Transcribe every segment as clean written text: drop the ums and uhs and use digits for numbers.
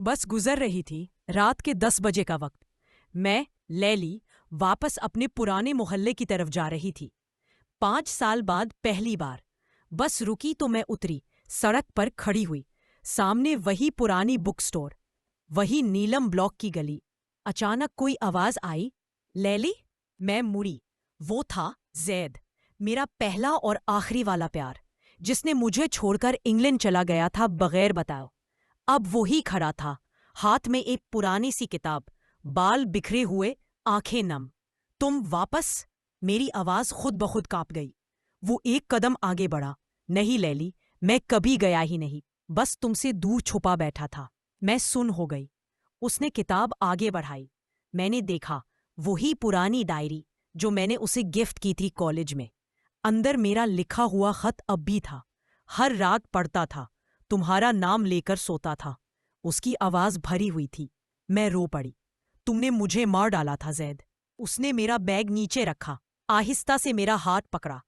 बस गुजर रही थी रात के 10 बजे का वक्त। मैं लैली वापस अपने पुराने मोहल्ले की तरफ जा रही थी। 5 साल बाद पहली बार बस रुकी तो मैं उतरी। सड़क पर खड़ी हुई, सामने वही पुरानी बुक स्टोर, वही नीलम ब्लॉक की गली। अचानक कोई आवाज आई, लैली। मैं मुड़ी। वो था जैद, मेरा पहला और आखिरी वाला प्यार, जिसने मुझे छोड़कर इंग्लैंड चला गया था बगैर बताओ। अब वो ही खड़ा था, हाथ में एक पुरानी सी किताब, बाल बिखरे हुए, आंखें नम। तुम वापस? मेरी आवाज खुद ब खुद कांप गई। वो एक कदम आगे बढ़ा। नहीं लैली, मैं कभी गया ही नहीं, बस तुमसे दूर छुपा बैठा था। मैं सुन हो गई। उसने किताब आगे बढ़ाई। मैंने देखा वही पुरानी डायरी जो मैंने उसे गिफ्ट की थी कॉलेज में। अंदर मेरा लिखा हुआ खत अब भी था। हर रात पढ़ता था, तुम्हारा नाम लेकर सोता था। उसकी आवाज भरी हुई थी। मैं रो पड़ी। तुमने मुझे मार डाला था जैद। उसने मेरा बैग नीचे रखा, आहिस्ता से मेरा हाथ पकड़ा।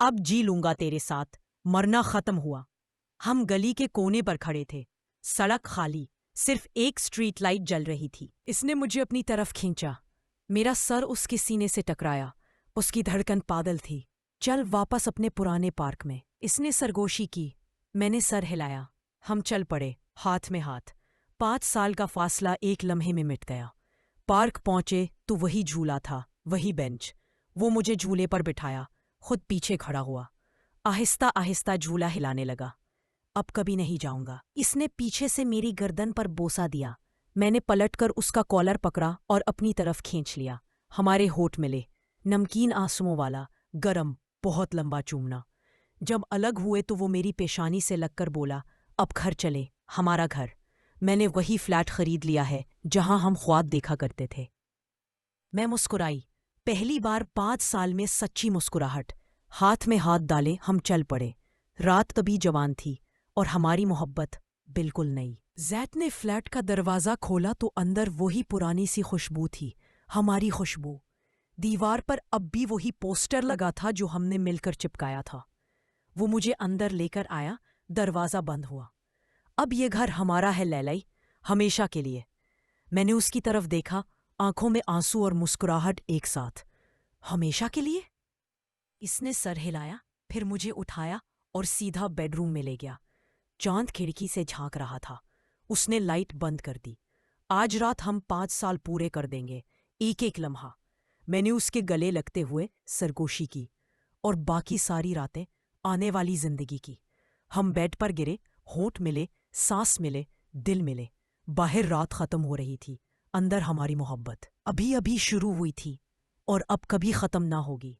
अब जी लूंगा तेरे साथ, मरना खत्म हुआ। हम गली के कोने पर खड़े थे, सड़क खाली, सिर्फ एक स्ट्रीट लाइट जल रही थी। इसने मुझे अपनी तरफ खींचा। मेरा सर उसके सीने से टकराया। उसकी धड़कन पागल थी। चल वापस अपने पुराने पार्क में, इसने सरगोशी की। मैंने सर हिलाया। हम चल पड़े, हाथ में हाथ। 5 साल का फासला एक लम्हे में मिट गया। पार्क पहुंचे तो वही झूला था, वही बेंच। वो मुझे झूले पर बिठाया, खुद पीछे खड़ा हुआ। आहिस्ता आहिस्ता झूला हिलाने लगा। अब कभी नहीं जाऊंगा। इसने पीछे से मेरी गर्दन पर बोसा दिया। मैंने पलटकर उसका कॉलर पकड़ा और अपनी तरफ खींच लिया। हमारे होठ मिले, नमकीन आंसुओं वाला, गरम, बहुत लंबा चूमना। जब अलग हुए तो वो मेरी पेशानी से लगकर बोला, अब घर चले, हमारा घर। मैंने वही फ्लैट खरीद लिया है जहां हम ख्वाब देखा करते थे। मैं मुस्कुराई, पहली बार 5 साल में सच्ची मुस्कुराहट। हाथ में हाथ डाले हम चल पड़े। रात तभी जवान थी और हमारी मोहब्बत बिल्कुल नई। जैद ने फ्लैट का दरवाज़ा खोला तो अंदर वही पुरानी सी खुशबू थी, हमारी खुशबू। दीवार पर अब भी वही पोस्टर लगा था जो हमने मिलकर चिपकाया था। वो मुझे अंदर लेकर आया, दरवाज़ा बंद हुआ। अब ये घर हमारा है लैलाई, हमेशा के लिए। मैंने उसकी तरफ देखा, आंखों में आंसू और मुस्कुराहट एक साथ। हमेशा के लिए? इसने सर हिलाया, फिर मुझे उठाया और सीधा बेडरूम में ले गया। चांद खिड़की से झांक रहा था। उसने लाइट बंद कर दी। आज रात हम 5 साल पूरे कर देंगे, एक एक लम्हा। मैंने उसके गले लगते हुए सरगोशी की, और बाकी सारी रातें आने वाली जिंदगी की। हम बेड पर गिरे, होंठ मिले, सांस मिले, दिल मिले। बाहर रात खत्म हो रही थी, अंदर हमारी मोहब्बत अभी अभी शुरू हुई थी और अब कभी खत्म ना होगी।